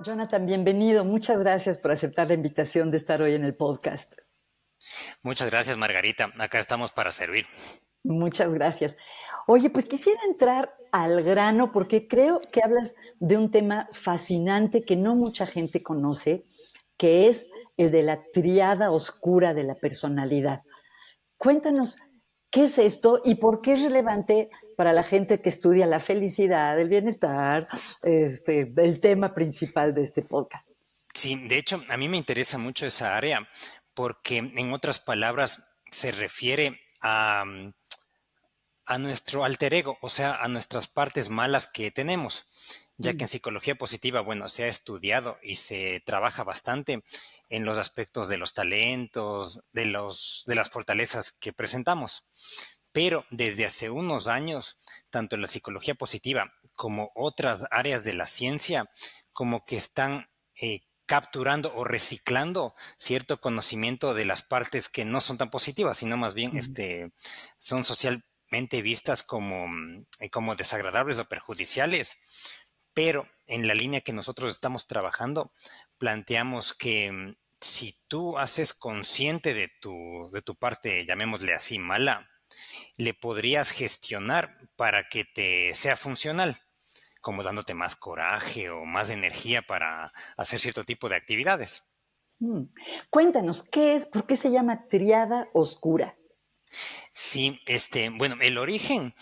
Jonathan, bienvenido. Muchas gracias por aceptar la invitación de estar hoy en el podcast. Muchas gracias, Margarita. Acá estamos para servir. Muchas gracias. Oye, pues quisiera entrar al grano porque creo que hablas de un tema fascinante que no mucha gente conoce, que es el de la triada oscura de la personalidad. Cuéntanos, ¿qué es esto y por qué es relevante para la gente que estudia la felicidad, el bienestar, el tema principal de este podcast? Sí, de hecho, a mí me interesa mucho esa área porque, en otras palabras, se refiere a nuestro alter ego, o sea, a nuestras partes malas que tenemos, ya que Mm, en psicología positiva, bueno, se ha estudiado y se trabaja bastante en los aspectos de los talentos, de las fortalezas que presentamos. Pero desde hace unos años, tanto la psicología positiva como otras áreas de la ciencia, como que están capturando o reciclando cierto conocimiento de las partes que no son tan positivas, sino más bien mm, son socialmente vistas como desagradables o perjudiciales. Pero en la línea que nosotros estamos trabajando, planteamos que si tú haces consciente de tu parte, llamémosle así, mala, le podrías gestionar para que te sea funcional, como dándote más coraje o más energía para hacer cierto tipo de actividades. mm. Cuéntanos, ¿qué es? ¿Por qué se llama triada oscura? Sí, bueno, el origen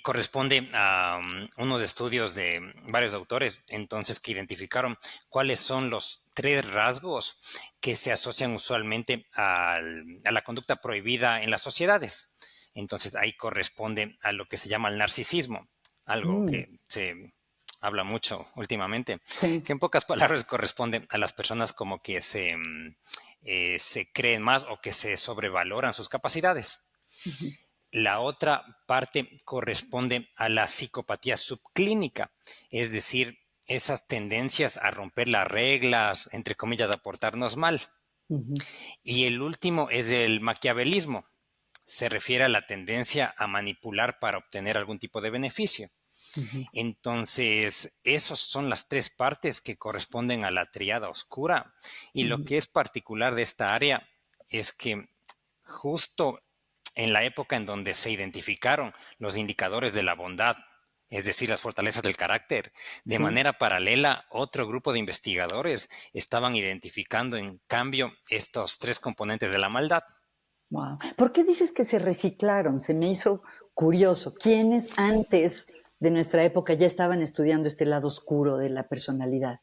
corresponde a unos estudios de varios autores, entonces, que identificaron cuáles son los tres rasgos que se asocian usualmente a la conducta prohibida en las sociedades. Entonces, ahí corresponde a lo que se llama el narcisismo, algo Mm, que se habla mucho últimamente, sí. que en pocas palabras corresponde a las personas como que se creen más o que se sobrevaloran sus capacidades. Ujú, La otra parte corresponde a la psicopatía subclínica, es decir, esas tendencias a romper las reglas, entre comillas, a portarnos mal. ujú, Y el último es el maquiavelismo. Se refiere a la tendencia a manipular para obtener algún tipo de beneficio. ujú, Entonces, esas son las tres partes que corresponden a la tríada oscura. Y lo ujú. que es particular de esta área es que justo en la época en donde se identificaron los indicadores de la bondad, es decir, las fortalezas del carácter, de Sí. manera paralela, otro grupo de investigadores estaban identificando, en cambio, estos tres componentes de la maldad. Wow. ¿Por qué dices que se reciclaron? Se me hizo curioso. ¿Quiénes antes de nuestra época ya estaban estudiando este lado oscuro de la personalidad?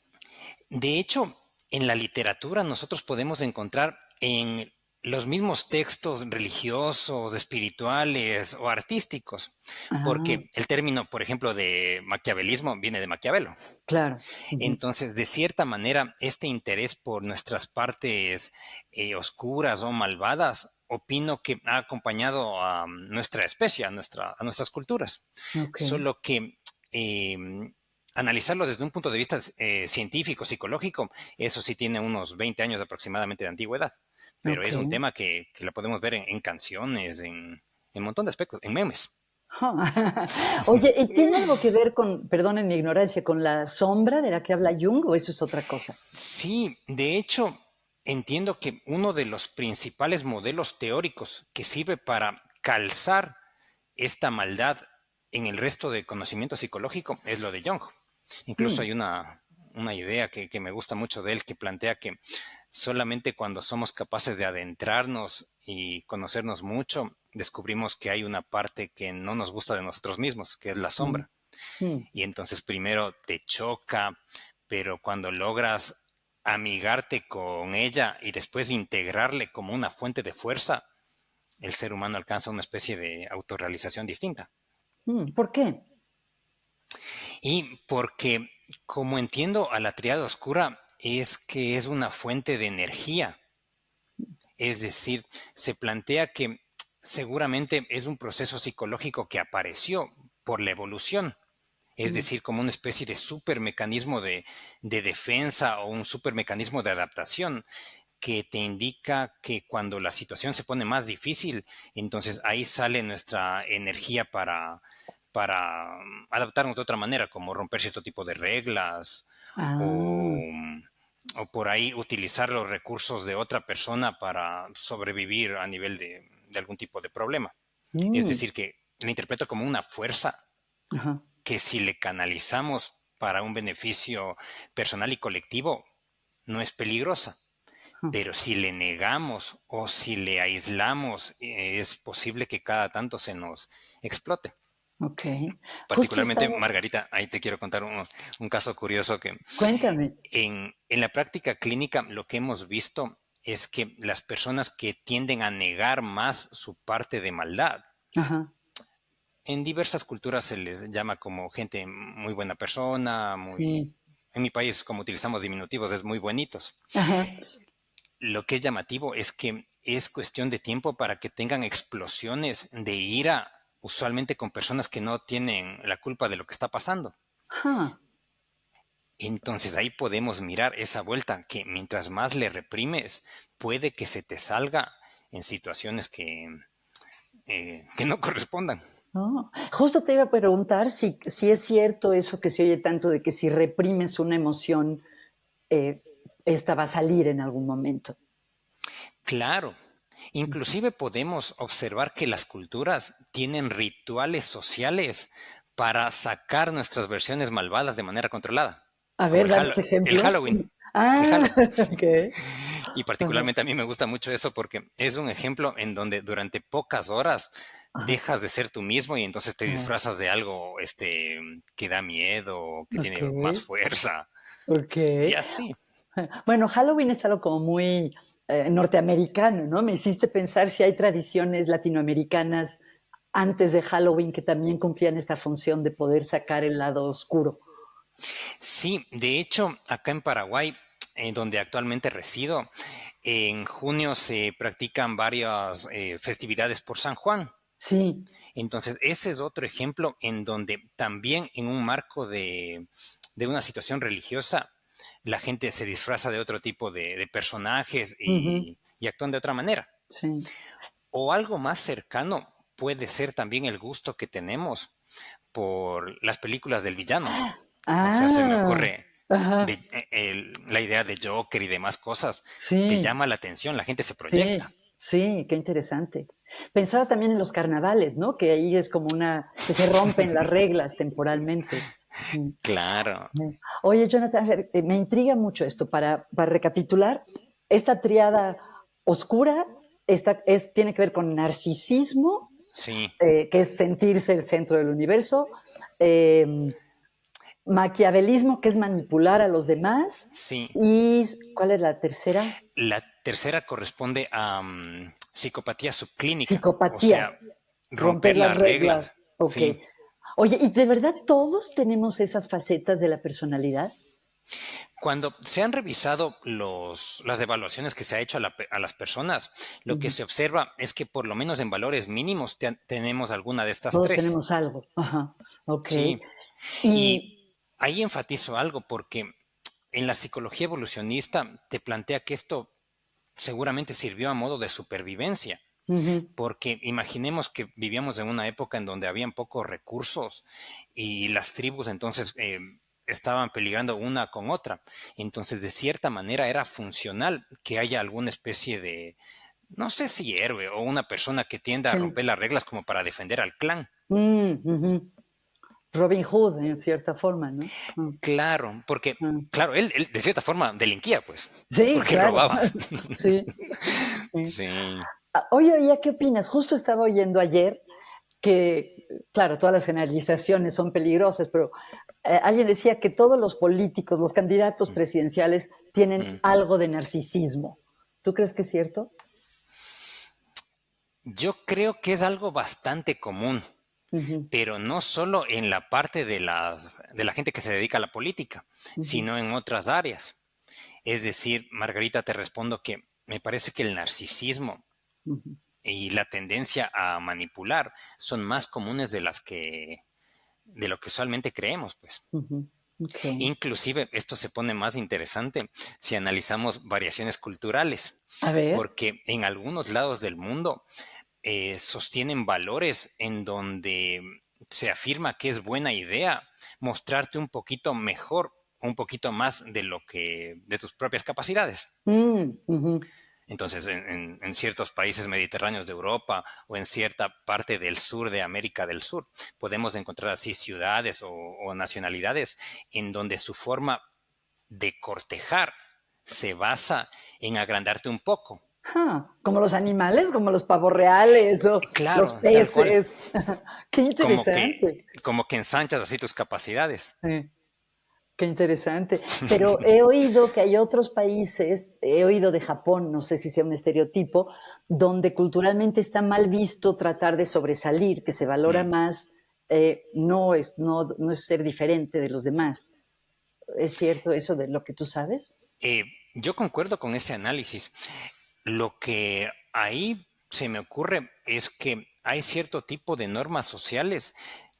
De hecho, en la literatura nosotros podemos encontrar en los mismos textos religiosos, espirituales o artísticos, Ah, porque el término, por ejemplo, de maquiavelismo viene de Maquiavelo. claro. Ujú, Entonces, de cierta manera, este interés por nuestras partes oscuras o malvadas, opino que ha acompañado a nuestra especie, a nuestras culturas. ok. Solo que eh, analizarlo desde un punto de vista científico, psicológico, eso sí tiene unos 20 años aproximadamente de antigüedad. Pero Ok. es un tema que lo podemos ver en canciones, en un montón de aspectos, en memes. Ja. Oye, ¿y tiene algo que ver con, perdonen mi ignorancia, con la sombra de la que habla Jung o eso es otra cosa? Sí, de hecho, entiendo que uno de los principales modelos teóricos que sirve para calzar esta maldad en el resto de conocimiento psicológico es lo de Jung. Incluso Mm, hay una idea que me gusta mucho de él, que plantea que solamente cuando somos capaces de adentrarnos y conocernos mucho, descubrimos que hay una parte que no nos gusta de nosotros mismos, que es la mm, sombra. mm. Y entonces primero te choca, pero cuando logras amigarte con ella y después integrarle como una fuente de fuerza, el ser humano alcanza una especie de autorrealización distinta. ¿Por qué? Y porque, como entiendo a la triada oscura, es que es una fuente de energía. Es decir, se plantea que seguramente es un proceso psicológico que apareció por la evolución, es Mm, decir, como una especie de supermecanismo de defensa o un supermecanismo de adaptación que te indica que cuando la situación se pone más difícil, entonces ahí sale nuestra energía para adaptarnos de otra manera, como romper cierto tipo de reglas Ah, o por ahí utilizar los recursos de otra persona para sobrevivir a nivel de algún tipo de problema. Es mm, decir, que la interpreto como una fuerza ajá, que si le canalizamos para un beneficio personal y colectivo, no es peligrosa. ajá. Pero si le negamos o si le aislamos, es posible que cada tanto se nos explote. Ok. Justo Particularmente, estaba, Margarita, ahí te quiero contar un caso curioso que cuéntame. en la práctica clínica lo que hemos visto es que las personas que tienden a negar más su parte de maldad, Ajá, en diversas culturas se les llama como gente muy buena persona, muy... sí, En mi país, como utilizamos diminutivos, es muy buenitos. ajá. Lo que es llamativo es que es cuestión de tiempo para que tengan explosiones de ira, usualmente con personas que no tienen la culpa de lo que está pasando. Ajá. Entonces ahí podemos mirar esa vuelta que mientras más le reprimes, puede que se te salga en situaciones que no correspondan. No, justo te iba a preguntar si es cierto eso que se oye tanto de que si reprimes una emoción, eh, esta va a salir en algún momento. Claro, Ujú. inclusive podemos observar que las culturas tienen rituales sociales para sacar nuestras versiones malvadas de manera controlada, A como ver, danos El ejemplos. Halloween. El Ah, Halloween, sí. okey. Y Ajá, particularmente a mí me gusta mucho eso porque es un ejemplo en donde durante pocas horas ajá, dejas de ser tú mismo y entonces te ajá. disfrazas de algo que da miedo, que tiene más Okey, fuerza y okey. así. Bueno, Halloween es algo como muy, norteamericano, ¿no? Me hiciste pensar si hay tradiciones latinoamericanas antes de Halloween que también cumplían esta función de poder sacar el lado oscuro. Sí, de hecho, acá en Paraguay, donde actualmente resido, en junio se practican varias festividades por San Juan. Sí, Entonces, ese es otro ejemplo en donde también en un marco de una situación religiosa, la gente se disfraza de otro tipo de personajes ujú, y actúan de otra manera. sí. O algo más cercano puede ser también el gusto que tenemos por las películas del villano. O sea, se me Ah, ocurre ajá, la idea de Joker y demás cosas. Te sí, llama la atención, la gente se proyecta. sí, sí, qué interesante. Pensaba también en los carnavales, ¿no? Que ahí es como una que se rompen las reglas temporalmente. Mm. Claro. Oye, Jonathan, a ver, me intriga mucho esto. Para recapitular, esta triada oscura tiene que ver con narcisismo, Sí, que es sentirse el centro del universo, eh, maquiavelismo, que es manipular a los demás, sí. y ¿cuál es la tercera? La tercera corresponde a psicopatía subclínica, o Psicopatía, sea, romper romper las las reglas. reglas. Ok. Sí. Oye, ¿y de verdad todos tenemos esas facetas de la personalidad? Cuando se han revisado las evaluaciones que se ha hecho a las personas, lo que Ujú. se observa es que por lo menos en valores mínimos tenemos alguna de estas Todos tres. tenemos algo. Ajá. Ok. Sí. Y Y ahí enfatizo algo porque en la psicología evolucionista te plantea que esto seguramente sirvió a modo de supervivencia, ujú, porque imaginemos que vivíamos en una época en donde habían pocos recursos y las tribus entonces estaban peligrando una con otra. Entonces, de cierta manera era funcional que haya alguna especie de, no sé si héroe o una persona que tienda a sí. romper las reglas como para defender al clan. Ujú. Robin Hood, en cierta forma, ¿no? Claro, porque, Mm. claro, él de cierta forma delinquía, pues, Sí, porque claro. robaba. Sí. Sí. Sí. Oye, ¿qué opinas? Justo estaba oyendo ayer que, claro, todas las generalizaciones son peligrosas, pero alguien decía que todos los políticos, los candidatos presidenciales, tienen Mm. algo de narcisismo. ¿Tú crees que es cierto? Yo creo que es algo bastante común, Ujú, pero no solo en la parte de la gente que se dedica a la política, ujú, sino en otras áreas. Es decir, Margarita, te respondo que me parece que el narcisismo ujú, y la tendencia a manipular son más comunes de lo que usualmente creemos, pues. ujú. Ok. Inclusive esto se pone más interesante si analizamos variaciones culturales, A ver. porque en algunos lados del mundo sostienen valores en donde se afirma que es buena idea mostrarte un poquito mejor un poquito más de tus propias capacidades. Ujú. Entonces, en ciertos países mediterráneos de Europa o en cierta parte del sur de América del Sur, podemos encontrar así ciudades o nacionalidades en donde su forma de cortejar se basa en agrandarte un poco. Como los animales, como los pavos reales o los Claro, tal cual, peces. Qué como que, interesante. como que ensanchas así tus capacidades. Sí. Qué interesante. Pero he oído que hay otros países, he oído de Japón, no sé si sea un estereotipo, donde culturalmente está mal visto tratar de sobresalir, que se valora Mm. más no es ser diferente de los demás. ¿Es cierto eso de lo que tú sabes? Eh, yo concuerdo con ese análisis. Lo que ahí se me ocurre es que hay cierto tipo de normas sociales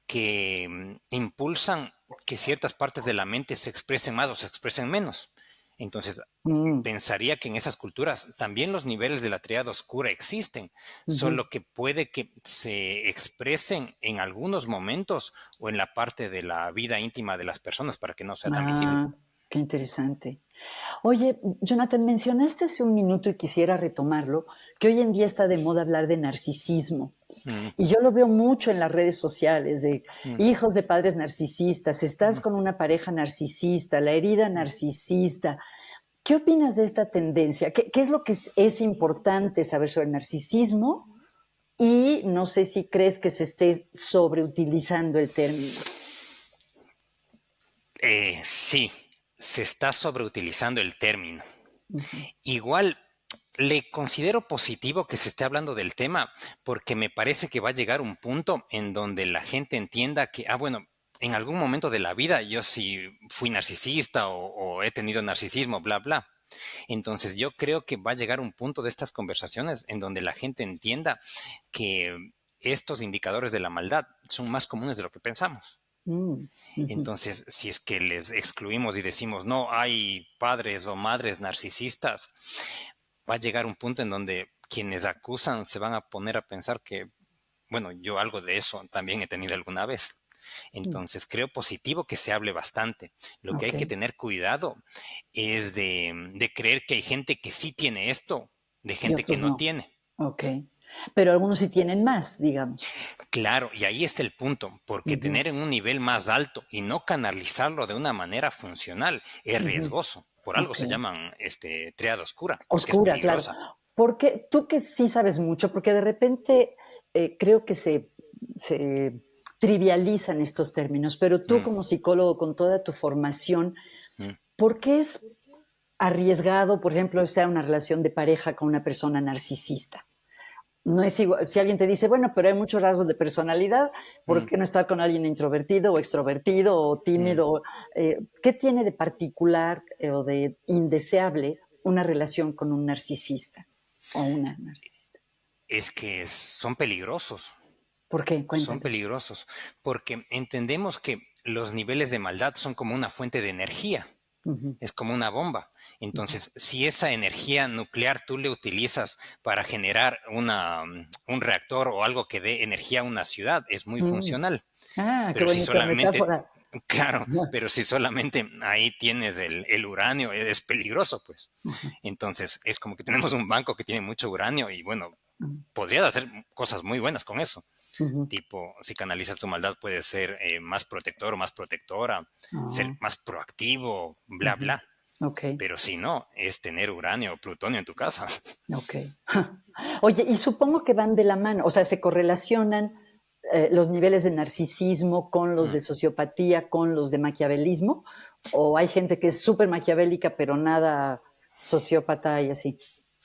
que impulsan que ciertas partes de la mente se expresen más o se expresen menos. Entonces, Mm, pensaría que en esas culturas también los niveles de la triada oscura existen, ujú. solo que puede que se expresen en algunos momentos o en la parte de la vida íntima de las personas para que no sea tan visible. Ah, qué interesante. Oye, Jonathan, mencionaste hace un minuto y quisiera retomarlo, que hoy en día está de moda hablar de narcisismo. Mm, Y yo lo veo mucho en las redes sociales de mm, hijos de padres narcisistas, estás mm, con una pareja narcisista, la herida mm. narcisista. ¿Qué opinas de esta tendencia? ¿Qué es lo que es importante saber sobre el narcisismo? Y no sé si crees que se esté sobreutilizando el término. Sí, se está sobreutilizando el término. Ujú. Igual, le considero positivo que se esté hablando del tema porque me parece que va a llegar un punto en donde la gente entienda que, bueno, en algún momento de la vida yo sí fui narcisista o he tenido narcisismo, bla, bla. Entonces yo creo que va a llegar un punto de estas conversaciones en donde la gente entienda que estos indicadores de la maldad son más comunes de lo que pensamos. Mm, ujú. Entonces, si es que les excluimos y decimos, no, hay padres o madres narcisistas, va a llegar un punto en donde quienes acusan se van a poner a pensar que, bueno, yo algo de eso también he tenido alguna vez. Mm. Entonces, creo positivo que se hable bastante. Lo que hay Ok, que tener cuidado es de creer que hay gente que sí tiene esto, de y gente que otros no no. tiene. Ok. Pero algunos sí tienen más, digamos. Claro, y ahí está el punto, porque Ujú, tener en un nivel más alto y no canalizarlo de una manera funcional es ujú. riesgoso. Por algo Ok. se llaman triada oscura, porque es Oscura, claro. peligrosa. Porque tú que sí sabes mucho, porque de repente creo que se trivializan estos términos, pero tú Mm, como psicólogo con toda tu formación, mm. ¿por qué es arriesgado, por ejemplo, estar en una relación de pareja con una persona narcisista? No es igual, si alguien te dice, bueno, pero hay muchos rasgos de personalidad, ¿por Mm, qué no estar con alguien introvertido o extrovertido o mm. tímido? ¿Qué tiene de particular o de indeseable una relación con un narcisista o una narcisista? Es que son peligrosos, ¿Por qué? son Cuéntanos. peligrosos, porque entendemos que los niveles de maldad son como una fuente de energía. Ujú, Es como una bomba. ujú, Entonces, si esa energía nuclear tú le utilizas para generar un reactor o algo que dé energía a una ciudad, es muy mm. funcional. Qué Pero si bonita solamente, metáfora. claro, pero si solamente ahí tienes el uranio, es peligroso, pues. Ujú, Entonces, es como que tenemos un banco que tiene mucho uranio y bueno, ujú, podría hacer cosas muy buenas con eso. ujú. Tipo, si canalizas tu maldad, puedes ser más protector o más protectora, ser Ah, más proactivo, bla, ujú. bla. Ok, Pero si no, es tener uranio o plutonio en tu casa. ok. Oye, y supongo que van de la mano, o sea, se correlacionan los niveles de narcisismo con los Mm. de sociopatía, con los de maquiavelismo, o hay gente que es súper maquiavélica, pero nada sociópata y así.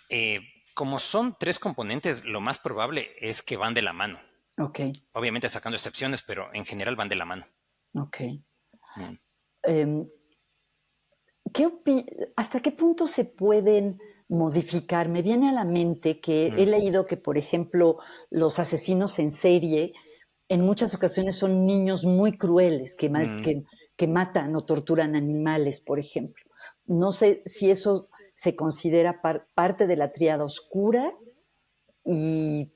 Eh, como son tres componentes, lo más probable es que van de la mano. Ok, Obviamente sacando excepciones, pero en general van de la mano. ok. Mm, Em, ¿Hasta qué punto se pueden modificar? Me viene a la mente que he mm, leído que, por ejemplo, los asesinos en serie en muchas ocasiones son niños muy crueles mm. que matan o torturan animales, por ejemplo. No sé si eso se considera parte de la tríada oscura y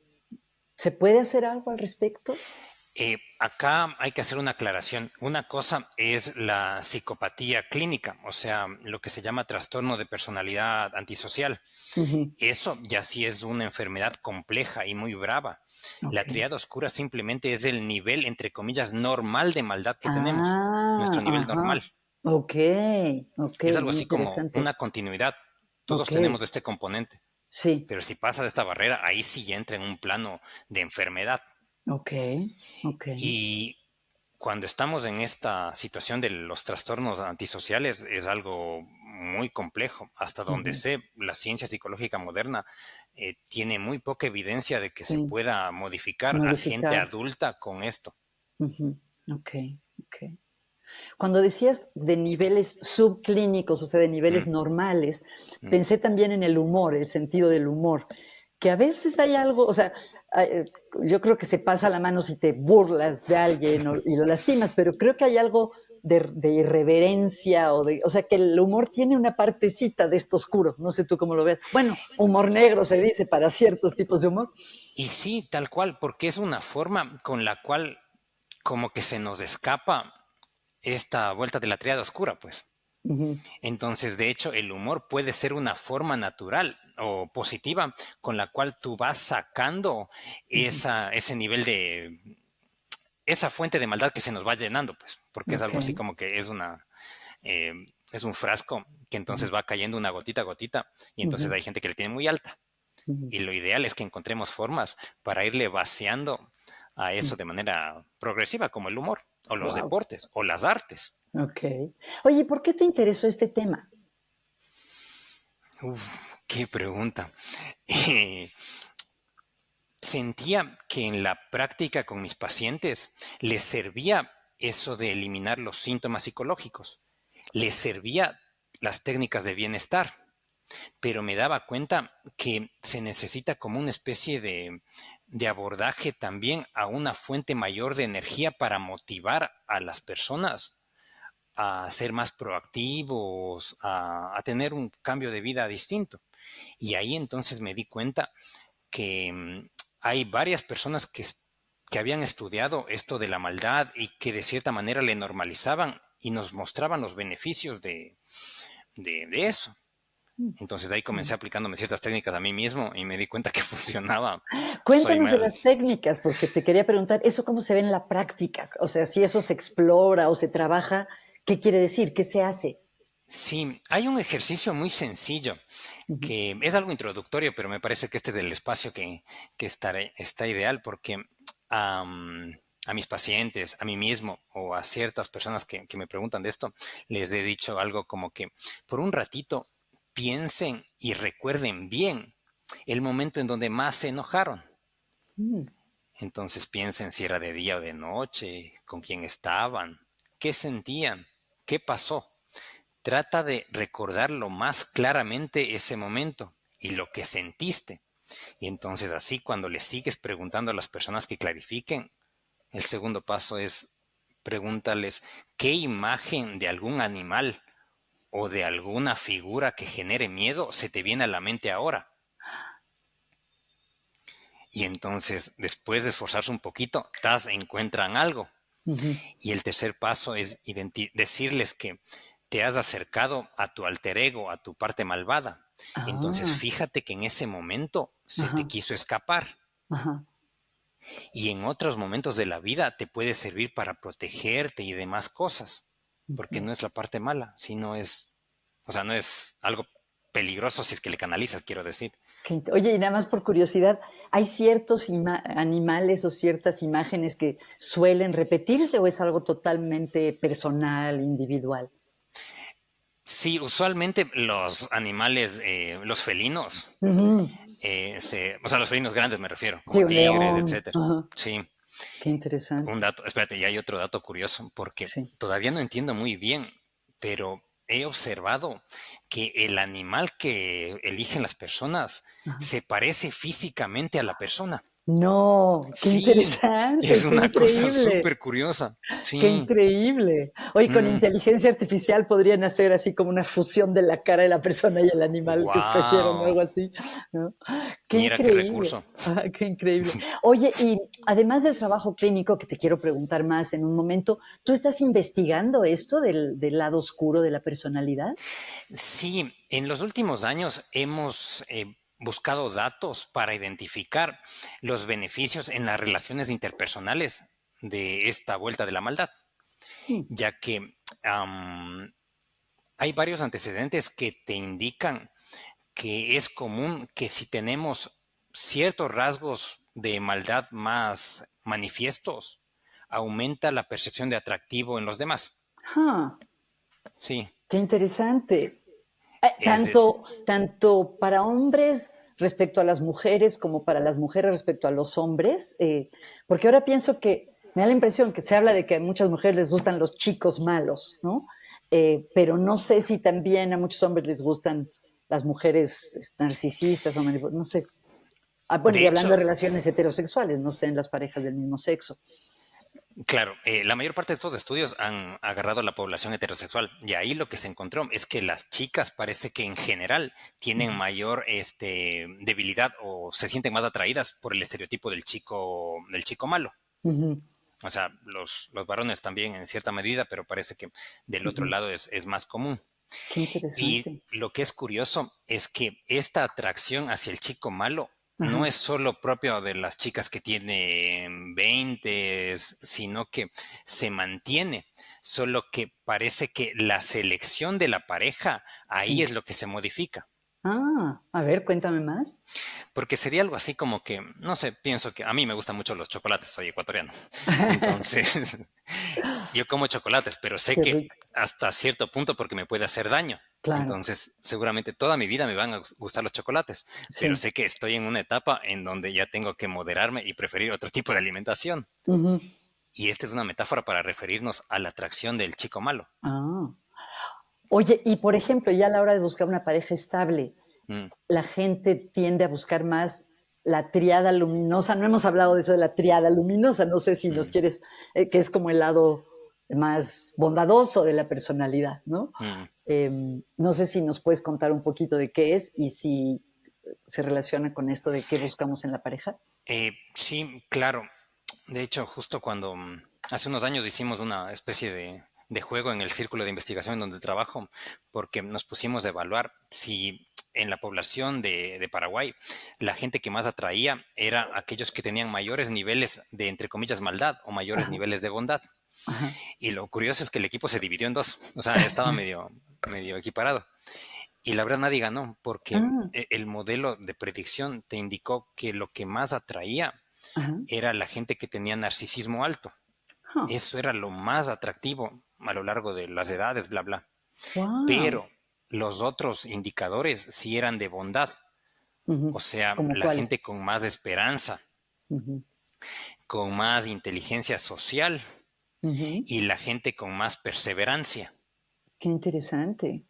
se puede hacer algo al respecto. acá hay que hacer una aclaración. Una cosa es la psicopatía clínica, o sea, lo que se llama trastorno de personalidad antisocial. Ujú. Eso ya sí es una enfermedad compleja y muy brava. La Ok. triada oscura simplemente es el nivel, entre comillas, normal de maldad que tenemos, Ah, nuestro nivel normal. ajá. Ok, ok, Es algo muy así como interesante. una continuidad. Todos Ok, tenemos este componente, sí, pero si pasa de esta barrera, ahí sí ya entra en un plano de enfermedad. ok, ok. Y cuando estamos en esta situación de los trastornos antisociales es algo muy complejo. Hasta donde Ujú. sé, la ciencia psicológica moderna tiene muy poca evidencia de que se Sí, pueda modificar a gente modificar. adulta con esto. Ujú. Ok, ok. Cuando decías de niveles subclínicos, o sea, de niveles Mm, normales, mm. pensé también en el humor, el sentido del humor, que a veces hay algo, o sea, yo creo que se pasa la mano si te burlas de alguien y lo lastimas, pero creo que hay algo de irreverencia o sea, que el humor tiene una partecita de esto oscuro, no sé tú cómo lo ves. Bueno, humor negro se dice para ciertos tipos de humor. Y sí, tal cual, porque es una forma con la cual como que se nos escapa esta vuelta de la triada oscura, pues. Ujú, Entonces, de hecho, el humor puede ser una forma natural o positiva con la cual tú vas sacando ujú. ese nivel de, esa fuente de maldad que se nos va llenando, pues, porque es Ok. algo así como que eh, es un frasco que Ujú, entonces va cayendo una gotita a gotita y entonces ujú, hay gente que le tiene muy alta. ujú, Y lo ideal es que encontremos formas para irle vaciando a eso ujú. de manera progresiva, como el humor, o los Wow. deportes, o las artes. Ok. Oye, ¿por qué te interesó este tema? Uf, qué pregunta. Eh, Sentía que en la práctica con mis pacientes les servía eso de eliminar los síntomas psicológicos, les servía las técnicas de bienestar, pero me daba cuenta que se necesita como una especie de abordaje también a una fuente mayor de energía para motivar a las personas a ser más proactivos, a tener un cambio de vida distinto. Y ahí entonces me di cuenta que hay varias personas que habían estudiado esto de la maldad y que de cierta manera le normalizaban y nos mostraban los beneficios de eso. Mm, Entonces ahí mm. comencé aplicándome ciertas técnicas a mí mismo y me di cuenta que funcionaba. Soy Cuéntanos de mal. las técnicas, porque te quería preguntar, ¿eso cómo se ve en la práctica? O sea, si eso se explora o se trabaja, ¿qué quiere decir? ¿Qué se hace? Sí, hay un ejercicio muy sencillo Ujú, que es algo introductorio, pero me parece que este es el espacio que está ideal porque a mis pacientes, a mí mismo o a ciertas personas que me preguntan de esto, les he dicho algo como que por un ratito piensen y recuerden bien el momento en donde más se enojaron. mm, Entonces piensen si era de día o de noche, con quién estaban, qué sentían, qué pasó. Trata de recordar lo más claramente ese momento y lo que sentiste. Y entonces así cuando le sigues preguntando a las personas que clarifiquen, el segundo paso es pregúntales qué imagen de algún animal o de alguna figura que genere miedo se te viene a la mente ahora. Y entonces, después de esforzarse un poquito, encuentran algo. ujú. Y el tercer paso es decirles que te has acercado a tu alter ego, a tu parte malvada. Entonces, Ah, fíjate que en ese momento se te ajá, quiso escapar ajá. y en otros momentos de la vida te puede servir para protegerte y demás cosas, porque Ujú. no es la parte mala, sino es, o sea, no es algo peligroso si es que le canalizas, quiero decir. Oye, y nada más por curiosidad, ¿hay ciertos animales o ciertas imágenes que suelen repetirse o es algo totalmente personal, individual? Sí, usualmente los animales, los felinos, Ujú. o sea, los felinos grandes me refiero, Sí, como un tigres, león. etcétera. Ajá. Sí, Qué un interesante. dato, espérate, y hay otro dato curioso, porque Sí. todavía no entiendo muy bien, pero he observado que el animal que eligen las personas Ajá. se parece físicamente a la persona. No, qué Sí, es interesante, qué una cosa increíble. súper curiosa. Qué Sí. increíble. Oye, con Mm, inteligencia artificial podrían hacer así como una fusión de la cara de la persona y el animal que escogieron o wow. algo así, ¿no? Qué Mira qué increíble. recurso. Qué increíble. Oye, y además del trabajo clínico, que te quiero preguntar más en un momento, ¿tú estás investigando esto del lado oscuro de la personalidad? Sí, en los últimos años hemos buscado datos para identificar los beneficios en las relaciones interpersonales de esta vuelta de la maldad, Mm. ya que hay varios antecedentes que te indican que es común que si tenemos ciertos rasgos de maldad más manifiestos, aumenta la percepción de atractivo en los demás. Ah, Sí, qué interesante. es decir, Tanto para hombres respecto a las mujeres como para las mujeres respecto a los hombres, porque ahora pienso que me da la impresión que se habla de que a muchas mujeres les gustan los chicos malos, ¿no? Pero no sé si también a muchos hombres les gustan las mujeres narcisistas o no sé. Bueno, y de hablando de hecho, relaciones heterosexuales, no sé, en las parejas del mismo sexo. claro, la mayor parte de estos estudios han agarrado a la población heterosexual y ahí lo que se encontró es que las chicas parece que en general tienen Ujú, mayor debilidad o se sienten más atraídas por el estereotipo del chico malo. ujú, O sea, los varones también en cierta medida, pero parece que del otro ujú. lado es más común. Qué Y interesante. lo que es curioso es que esta atracción hacia el chico malo no Ajá, es solo propio de las chicas que tienen 20, sino que se mantiene, solo que parece que la selección de la pareja ahí sí. es lo que se modifica. A ver, cuéntame más. Porque sería algo así como que, no sé, pienso que a mí me gustan mucho los chocolates, soy ecuatoriano. Entonces, yo como chocolates, pero sé Qué que rico. hasta cierto punto porque me puede hacer daño. Claro, Entonces, seguramente toda mi vida me van a gustar los chocolates, pero sí. sé que estoy en una etapa en donde ya tengo que moderarme y preferir otro tipo de alimentación. Ujú. Y esta es una metáfora para referirnos a la atracción del chico malo. Ah. Oye, y por ejemplo, ya a la hora de buscar una pareja estable, Mm, la gente tiende a buscar más la triada luminosa. No hemos hablado de eso de la triada luminosa, no sé si nos mm, quieres, que es como el lado más bondadoso de la personalidad, ¿no? mm. No sé si nos puedes contar un poquito de qué es y si se relaciona con esto de qué buscamos en la pareja. Sí, claro. De hecho, justo cuando hace unos años hicimos una especie de juego en el círculo de investigación en donde trabajo, porque nos pusimos a evaluar si en la población de Paraguay la gente que más atraía era aquellos que tenían mayores niveles de, entre comillas, maldad o mayores Ajá, niveles de bondad. ajá. Y lo curioso es que el equipo se dividió en dos, o sea, estaba medio equiparado. Y la verdad nadie ganó, porque Ah, el modelo de predicción te indicó que lo que más atraía ajá. era la gente que tenía narcisismo alto. Eso era lo más atractivo a lo largo de las edades, bla, bla. Wow. Pero los otros indicadores sí eran de bondad, o sea, ¿Cómo la cuáles? gente con más esperanza, Ujú, con más inteligencia social ujú. y la gente con más perseverancia. Qué interesante,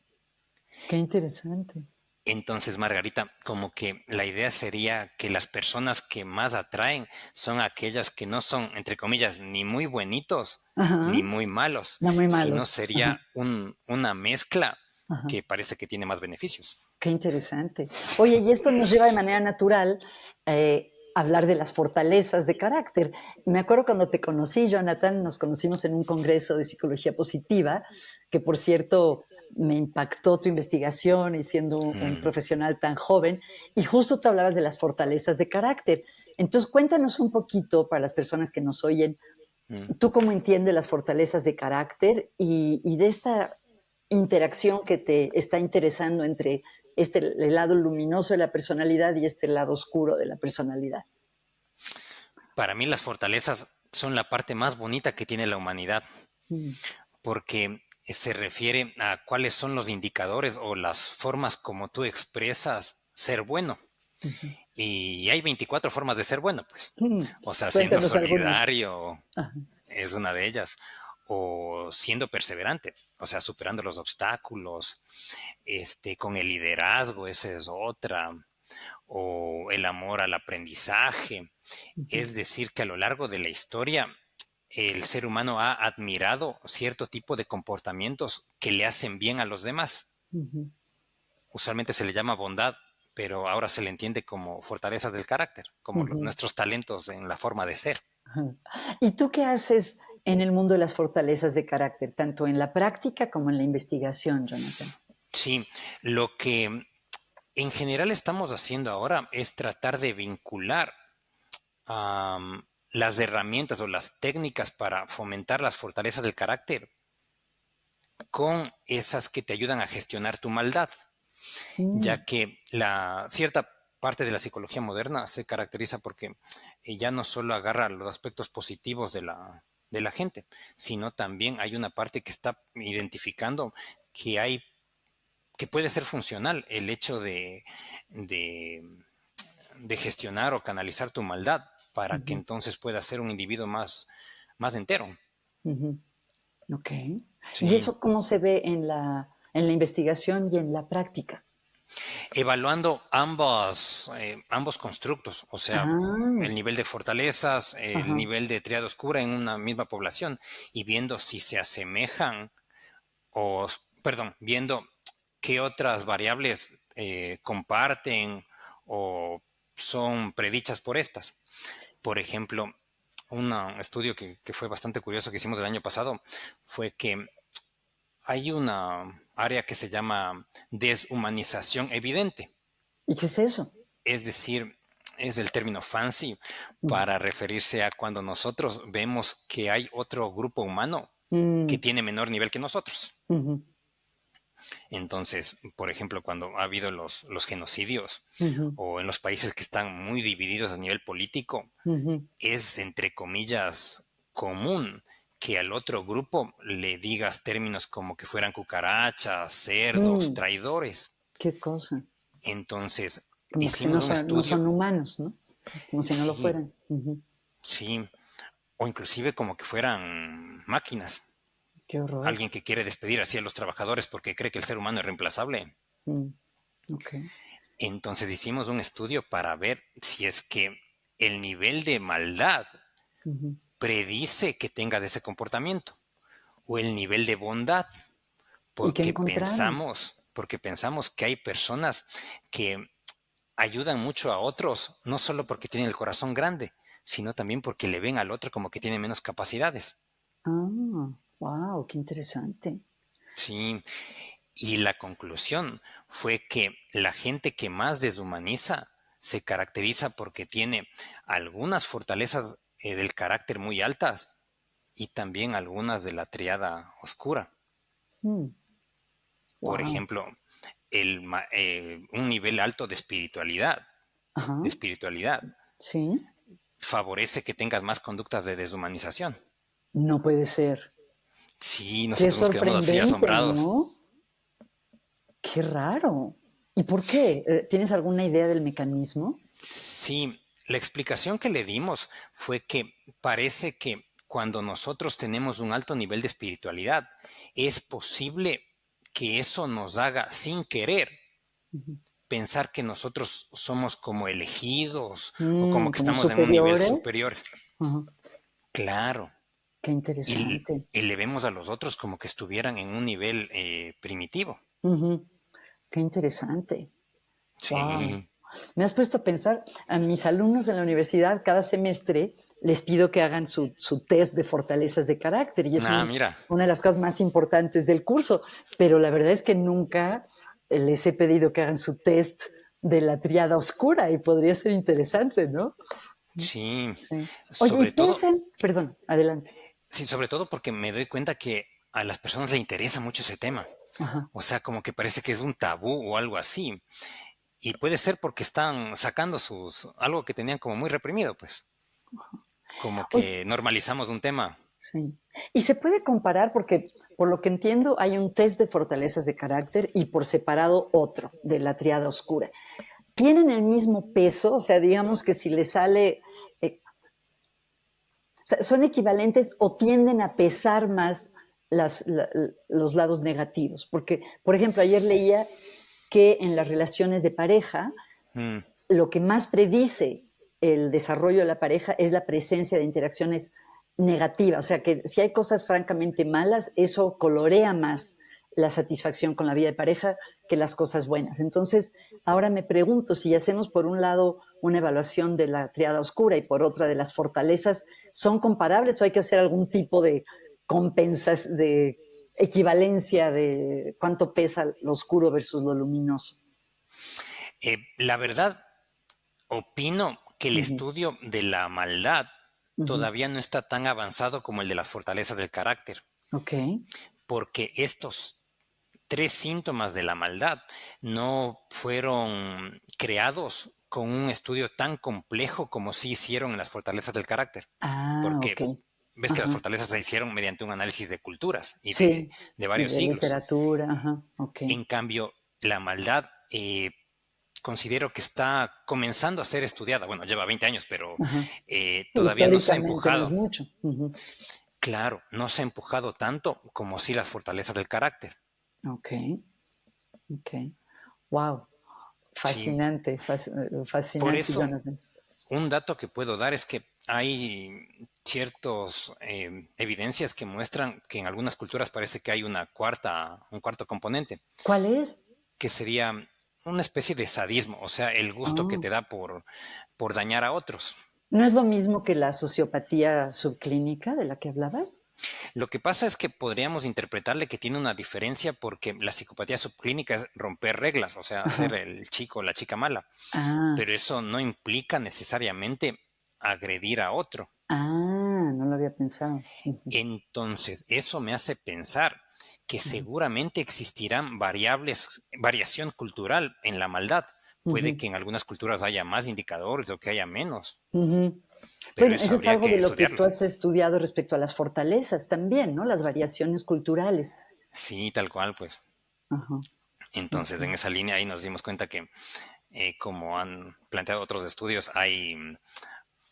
qué interesante. Entonces, Margarita, como que la idea sería que las personas que más atraen son aquellas que no son, entre comillas, ni muy buenitos Ajá, ni muy malos, no muy sino malos. Ajá, sería una mezcla ajá. que parece que tiene más beneficios. Qué interesante. Oye, y esto nos lleva de manera natural a hablar de las fortalezas de carácter. Me acuerdo cuando te conocí, Jonathan, nos conocimos en un congreso de psicología positiva, que por cierto me impactó tu investigación y siendo un Mm, profesional tan joven, y justo tú hablabas de las fortalezas de carácter. Entonces, cuéntanos un poquito para las personas que nos oyen, mm. ¿tú cómo entiendes las fortalezas de carácter y de esta interacción que te está interesando entre el lado luminoso de la personalidad y este lado oscuro de la personalidad? Para mí las fortalezas son la parte más bonita que tiene la humanidad, Mm, porque se refiere a cuáles son los indicadores o las formas como tú expresas ser bueno. ujú. Y hay 24 formas de ser bueno, pues. Mm, O sea, siendo cuéntanos algunas. solidario Ajá, es una de ellas. O siendo perseverante, o sea, superando los obstáculos, con el liderazgo, esa es otra. o el amor al aprendizaje. Ujú, Es decir, que a lo largo de la historia el ser humano ha admirado cierto tipo de comportamientos que le hacen bien a los demás. ujú. Usualmente se le llama bondad, pero ahora se le entiende como fortalezas del carácter, como Ujú, nuestros talentos en la forma de ser. ujú. ¿Y tú qué haces en el mundo de las fortalezas de carácter, tanto en la práctica como en la investigación, Jonathan? Sí, lo que en general estamos haciendo ahora es tratar de vincular las herramientas o las técnicas para fomentar las fortalezas del carácter con esas que te ayudan a gestionar tu maldad, Mm, ya que la cierta parte de la psicología moderna se caracteriza porque ya no solo agarra los aspectos positivos de la gente, sino también hay una parte que está identificando que hay que puede ser funcional el hecho de, de gestionar o canalizar tu maldad para que ujú, entonces puedas ser un individuo más entero. ujú. Ok. ¿Y Sí, eso cómo se ve en la investigación y en la práctica? evaluando ambos constructos, o sea, Ah, el nivel de fortalezas, el ajá. nivel de triada oscura en una misma población y viendo si se asemejan o, perdón, viendo qué otras variables comparten o son predichas por estas. Por ejemplo, un estudio que fue bastante curioso que hicimos el año pasado fue que hay una área que se llama deshumanización evidente. ¿Y qué es eso? Es decir, es el término fancy Mm, para referirse a cuando nosotros vemos que hay otro grupo humano que mm, tiene menor nivel que nosotros. ujú, Entonces, por ejemplo, cuando ha habido los genocidios ujú, o en los países que están muy divididos a nivel político, ujú. es, entre comillas, común que al otro grupo le digas términos como que fueran cucarachas, cerdos, Mm, traidores. qué cosa. Entonces, Como que si hicimos no un son, no estudio, son humanos, ¿no? Como si no lo sí, fueran. Ujú. sí, o inclusive como que fueran máquinas. Qué horror. Alguien que quiere despedir así a los trabajadores porque cree que el ser humano es reemplazable. Mm, ok. Entonces hicimos un estudio para ver si es que el nivel de maldad Ujú. predice que tenga de ese comportamiento o el nivel de bondad, ¿Y qué encontraron? porque pensamos que hay personas que ayudan mucho a otros, no solo porque tienen el corazón grande, sino también porque le ven al otro como que tiene menos capacidades. Ah, wow, qué interesante. Sí, y la conclusión fue que la gente que más deshumaniza se caracteriza porque tiene algunas fortalezas del carácter muy altas y también algunas de la triada oscura. Por Wow. ejemplo, un nivel alto Ajá, de espiritualidad, sí. favorece que tengas más conductas de deshumanización. No puede ser. Sí, Qué nosotros nos quedamos así sorprendente, asombrados. ¿no? Qué raro. ¿Y por qué? ¿Tienes alguna idea del mecanismo? Sí, la explicación que le dimos fue que parece que cuando nosotros tenemos un alto nivel de espiritualidad, es posible que eso nos haga sin querer Ujú. pensar que nosotros somos como elegidos o como que Como estamos en un nivel superiores. superior. Ajá. Claro. Qué Y, interesante. y le vemos a los otros como que estuvieran en un nivel primitivo. Ujú. Qué interesante. Wow. Sí. Me has puesto a pensar, a mis alumnos en la universidad cada semestre les pido que hagan su test de fortalezas de carácter y es Ah, mira. una de las cosas más importantes del curso, pero la verdad es que nunca les he pedido que hagan su test de la triada oscura y podría ser interesante, ¿no? Sí. Sí. Oye, y Sobre todo, piensen, perdón, adelante. sí, sobre todo porque me doy cuenta que a las personas le interesa mucho ese tema. Ajá. O sea, como que parece que es un tabú o algo así. Y puede ser porque están sacando algo que tenían como muy reprimido, pues. Como Oye, que normalizamos un tema. sí. Y se puede comparar porque, por lo que entiendo, hay un test de fortalezas de carácter y por separado otro de la triada oscura. ¿Tienen el mismo peso? O sea, digamos que si le sale, o sea, ¿son equivalentes o tienden a pesar más los lados negativos? Porque, por ejemplo, ayer leía que en las relaciones de pareja, Mm. lo que más predice el desarrollo de la pareja es la presencia de interacciones negativas. O sea, que si hay cosas francamente malas, eso colorea más la satisfacción con la vida de pareja que las cosas buenas. Entonces, ahora me pregunto si hacemos por un lado una evaluación de la triada oscura y por otra de las fortalezas, ¿son comparables o hay que hacer algún tipo de compensas, de equivalencia de cuánto pesa lo oscuro versus lo luminoso? La verdad, opino que el Ujú, estudio de la maldad ujú. todavía no está tan avanzado como el de las fortalezas del carácter, Ok. porque estos tres síntomas de la maldad no fueron creados con un estudio tan complejo como sí hicieron en las fortalezas del carácter, Ah, ok. porque ves que las Ajá. fortalezas se hicieron mediante un análisis de culturas y de, Sí, de y varios de siglos. literatura, ajá, ok. En cambio, la maldad considero que está comenzando a ser estudiada. Bueno, lleva 20 años, pero Ajá. Sí, todavía no se ha históricamente no es empujado. mucho. Ujú. Claro, no se ha empujado tanto como sí las fortalezas del carácter. Ok, ok. Wow, Sí, fascinante, por fascinante, eso Jonathan. un dato que puedo dar es que hay ciertas evidencias que muestran que en algunas culturas parece que hay un cuarto componente, ¿Cuál es? que sería una especie de sadismo, o sea, el gusto que Oh, te da por dañar a otros. ¿no es lo mismo que la sociopatía subclínica de la que hablabas? Lo que pasa es que podríamos interpretarle que tiene una diferencia porque la psicopatía subclínica es romper reglas, o sea, hacer Ajá. el chico o la chica mala, Ah, pero eso no implica necesariamente agredir a otro. no lo había pensado. Ujú, Entonces, eso me hace pensar que ujú, seguramente existirán variación cultural en la maldad. Puede ujú, que en algunas culturas haya más indicadores o que haya menos, ujú. pero Bueno, eso eso es habría algo que de lo que tú estudiarlo. has estudiado respecto a las fortalezas también, ¿no? Las variaciones culturales. Sí, tal cual, pues. Ajá, Entonces, en ok. esa línea ahí nos dimos cuenta que, como han planteado otros estudios,